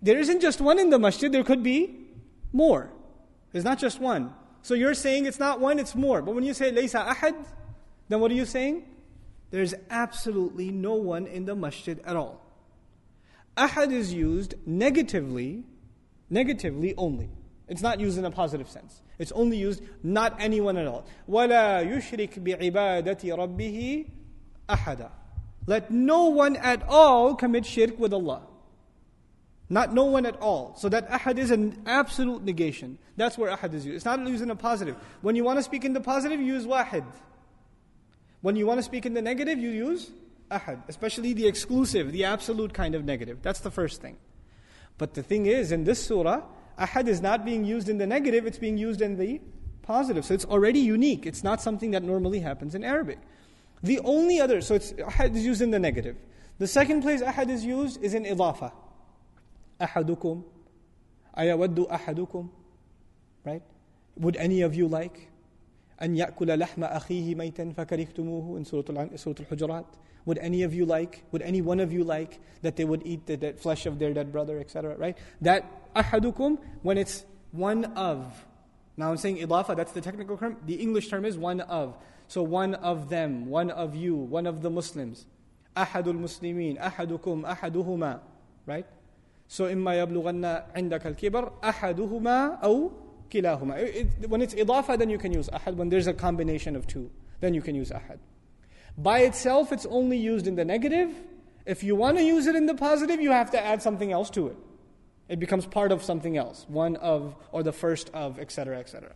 there isn't just one in the masjid, there could be more. There's not just one. So you're saying it's not one, it's more. But when you say laysa ahad, then what are you saying? There's absolutely no one in the masjid at all. Ahad is used negatively only. It's not used in a positive sense. It's only used not anyone at all. وَلَا يُشْرِكْ بِعِبَادَةِ رَبِّهِ أَحَدًا. Let no one at all commit shirk with Allah. Not no one at all. So that ahad is an absolute negation. That's where ahad is used. It's not used in a positive. When you want to speak in the positive, you use wahid. When you want to speak in the negative, you use ahad. Especially the exclusive, the absolute kind of negative. That's the first thing. But the thing is, in this surah, ahad is not being used in the negative, it's being used in the positive. So it's already unique. It's not something that normally happens in Arabic. The only other, so ahad is used in the negative. The second place ahad is used is in idafa. Ahadukum, ayawaddu ahadukum, right? Would any of you like an ya'kula lahma akhihi maytan fakarihtumuhu in Surah Al-Hujurat? Would any of you like, would any one of you like that they would eat the dead flesh of their dead brother, etc., right? That ahadukum, when it's one of. Now I'm saying idafa, that's the technical term. The English term is one of. So one of them, one of you, one of the Muslims. Ahadul muslimin, ahadukum, ahaduhuma, right? So إِمَّا يَبْلُغَنَّ عِنْدَكَ الْكِبَرِ أَحَدُهُمَا أَوْ كِلَاهُمَا. When it's idafa, then you can use ahad. When there's a combination of two, then you can use ahad. By itself, it's only used in the negative. If you want to use it in the positive, you have to add something else to it. It becomes part of something else. One of, or the first of, etc., etc.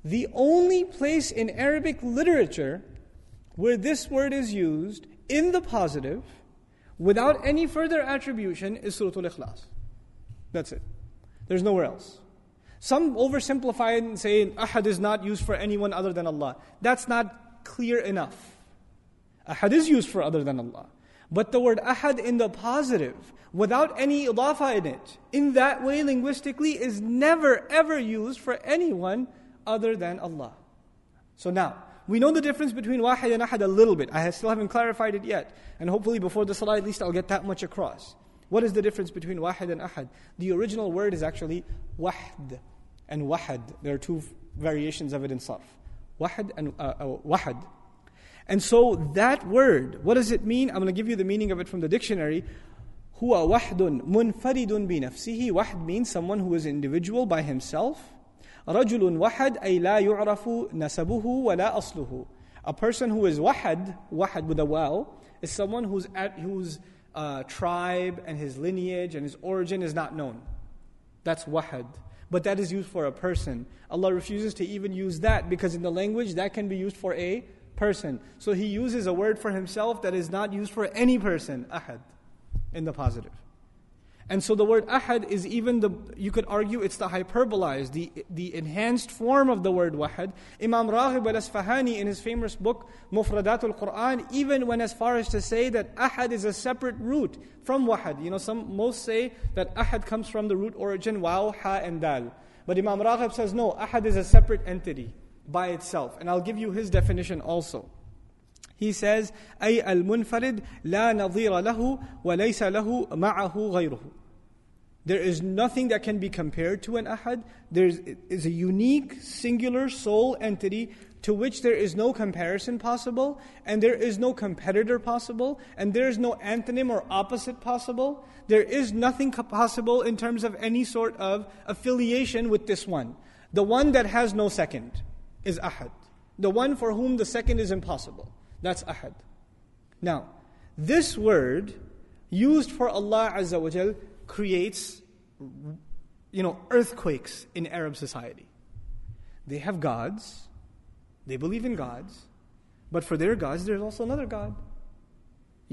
The only place in Arabic literature where this word is used in the positive without any further attribution is Surah Al Ikhlas. That's it. There's nowhere else. Some oversimplify it and say ahad is not used for anyone other than Allah. That's not clear enough. Ahad is used for other than Allah. But the word ahad in the positive, without any idafa in it, in that way linguistically is never ever used for anyone other than Allah. So now, we know the difference between wahid and ahad a little bit. I still haven't clarified it yet. And hopefully before the salah at least I'll get that much across. What is the difference between wahid and ahad? The original word is actually wahd and wahad. There are two variations of it in sarf. Wahd and wahad. And so that word, what does it mean? I'm going to give you the meaning of it from the dictionary. Huwa wahdun munfaridun bi nafsihi. Wahd means someone who is individual by himself. رَجُلٌ وَحَدْ أَيْ لَا يُعْرَفُ نَسَبُهُ وَلَا أَصْلُهُ. A person who is wahad with a waw, is someone whose tribe and his lineage and his origin is not known. That's wahad. But that is used for a person. Allah refuses to even use that because in the language that can be used for a person. So He uses a word for Himself that is not used for any person, ahad, in the positive. And so the word ahad is even you could argue it's the hyperbolized, the enhanced form of the word wahad. Imam Raghib al-Asfahani in his famous book, Mufradatul Quran, even went as far as to say that ahad is a separate root from wahad. Most say that ahad comes from the root origin, waw, ha, and dal. But Imam Raghib says, no, ahad is a separate entity by itself. And I'll give you his definition also. He says, أي المنفرد لا نظير له وليس له معه غيره. There is nothing that can be compared to an ahad. There is a unique, singular, sole entity to which there is no comparison possible, and there is no competitor possible, and there is no antonym or opposite possible. There is nothing possible in terms of any sort of affiliation with this one. The one that has no second is ahad. The one for whom the second is impossible. That's ahad. Now, this word used for Allah Azza wa Jal creates, earthquakes in Arab society. They have gods, they believe in gods, but for their gods there's also another God.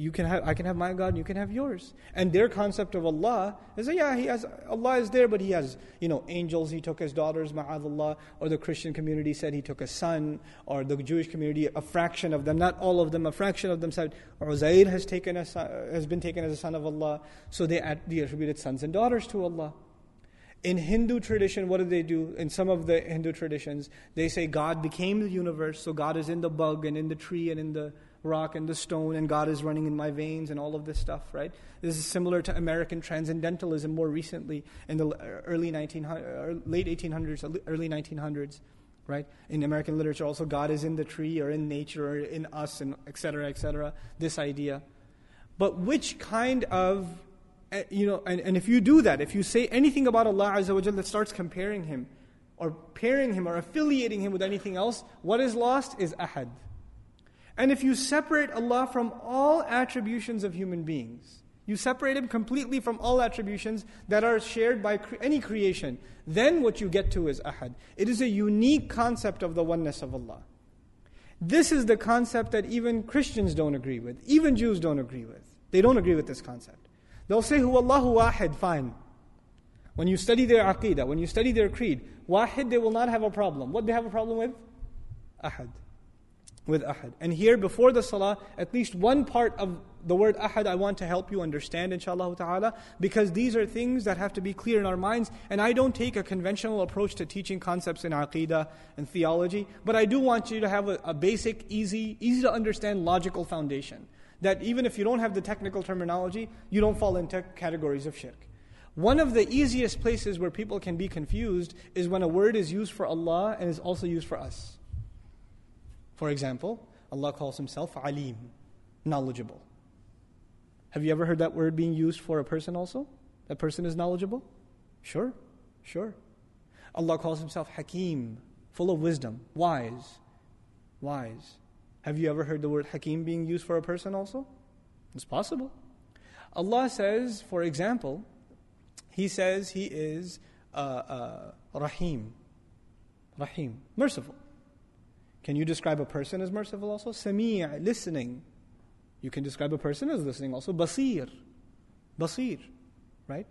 I can have my God, you can have yours. And their concept of Allah is Allah is there, but He has, angels He took as daughters, ma'adallah, or the Christian community said He took a son, or the Jewish community, a fraction of them, not all of them, a fraction of them said Uzair has been taken as a son of Allah, so they attributed sons and daughters to Allah. In Hindu tradition, what do? In some of the Hindu traditions, they say God became the universe, so God is in the bug and in the tree and in the rock and the stone, and God is running in my veins and all of this stuff, right? This is similar to American transcendentalism more recently in the late 1800s, early 1900s, right? In American literature also, God is in the tree or in nature or in us, and etc., this idea. But which kind of, and if you do that, if you say anything about Allah Azza wa Jalla that starts comparing Him, or pairing Him or affiliating Him with anything else, what is lost is ahad. And if you separate Allah from all attributions of human beings, you separate Him completely from all attributions that are shared by any creation, then what you get to is ahad. It is a unique concept of the oneness of Allah. This is the concept that even Christians don't agree with, even Jews don't agree with. They don't agree with this concept. They'll say, Huwa Allahu wahid, fine. When you study their aqeedah, when you study their creed, wahid, they will not have a problem. What do they have a problem with? Ahad. With ahad. And here, before the salah, at least one part of the word ahad I want to help you understand, inshallah ta'ala, because these are things that have to be clear in our minds. And I don't take a conventional approach to teaching concepts in aqeedah and theology, but I do want you to have a basic, easy to understand logical foundation. That even if you don't have the technical terminology, you don't fall into categories of shirk. One of the easiest places where people can be confused is when a word is used for Allah and is also used for us. For example, Allah calls Himself Alim, knowledgeable. Have you ever heard that word being used for a person also? That person is knowledgeable? Sure. Allah calls Himself Hakim, full of wisdom, wise. Have you ever heard the word Hakim being used for a person also? It's possible. Allah says, for example, He says He is Rahim, merciful. Can you describe a person as merciful also? Sami', listening. You can describe a person as listening also. Basir, right?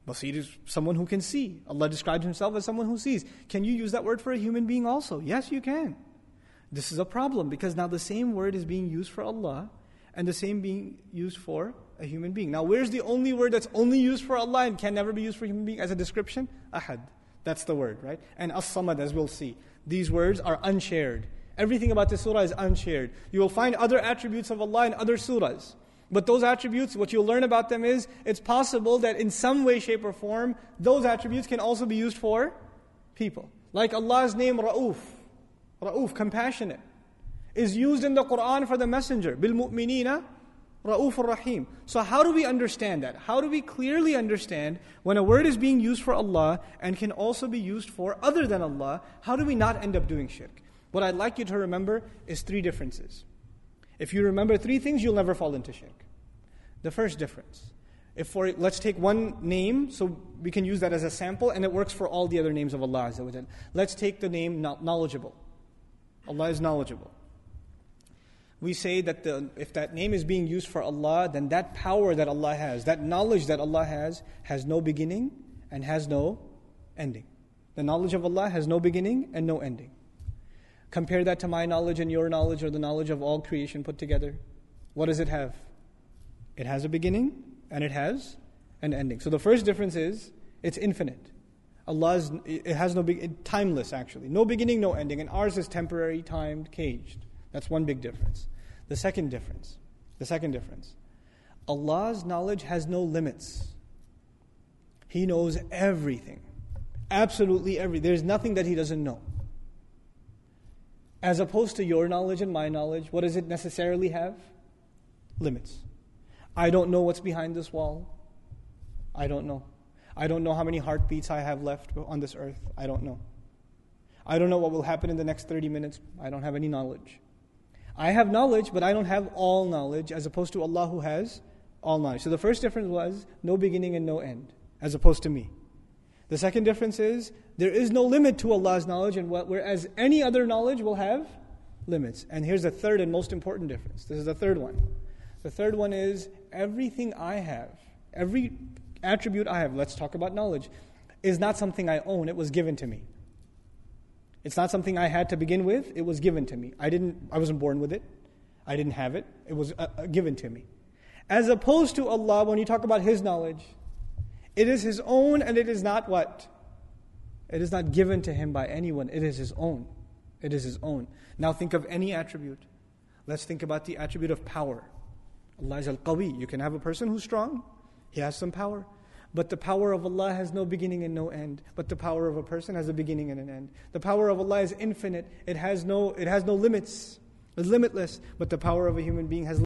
Basir is someone who can see. Allah describes Himself as someone who sees. Can you use that word for a human being also? Yes, you can. This is a problem because now the same word is being used for Allah and the same being used for a human being. Now where's the only word that's only used for Allah and can never be used for a human being as a description? Ahad. That's the word, right? And as-samad, as we'll see. These words are unshared. Everything about this surah is unshared. You will find other attributes of Allah in other surahs. But those attributes, what you'll learn about them is, it's possible that in some way, shape or form, those attributes can also be used for people. Like Allah's name Ra'uf, compassionate, is used in the Quran for the messenger. Bil mu'minina Ra'ufur Rahim. So how do we understand that? How do we clearly understand when a word is being used for Allah and can also be used for other than Allah? How do we not end up doing shirk? What I'd like you to remember is 3 differences. If you remember 3 things, you'll never fall into shirk. The first difference. Let's take one name, so we can use that as a sample, and it works for all the other names of Allah Azza wa Jalla. Let's take the name knowledgeable. Allah is knowledgeable. We say that if that name is being used for Allah, then that power that Allah has, that knowledge that Allah has no beginning and has no ending. The knowledge of Allah has no beginning and no ending. Compare that to my knowledge and your knowledge, or the knowledge of all creation put together. What does it have? It has a beginning and it has an ending. So the first difference is, it's infinite. It has timeless actually. No beginning, no ending. And ours is temporary, timed, caged. That's one big difference. The second difference. Allah's knowledge has no limits. He knows everything. Absolutely everything. There's nothing that He doesn't know. As opposed to your knowledge and my knowledge, what does it necessarily have? Limits. I don't know what's behind this wall. I don't know. I don't know how many heartbeats I have left on this earth. I don't know. I don't know what will happen in the next 30 minutes. I don't have any knowledge. I have knowledge, but I don't have all knowledge, as opposed to Allah who has all knowledge. So the first difference was no beginning and no end, as opposed to me. The second difference is there is no limit to Allah's knowledge, and whereas any other knowledge will have limits. And here's the third and most important difference. This is the third one. The third one is everything I have, every attribute I have, let's talk about knowledge, is not something I own. It was given to me. It's not something I had to begin with. It was given to me. I wasn't born with it. I didn't have it. It was given to me. As opposed to Allah, when you talk about His knowledge, it is His own, and it is not what? It is not given to Him by anyone. It is His own. It is His own. Now think of any attribute. Let's think about the attribute of power. Allah is Al-Qawi. You can have a person who's strong, he has some power. But the power of Allah has no beginning and no end. But the power of a person has a beginning and an end. The power of Allah is infinite. It has no limits. It's limitless. But the power of a human being has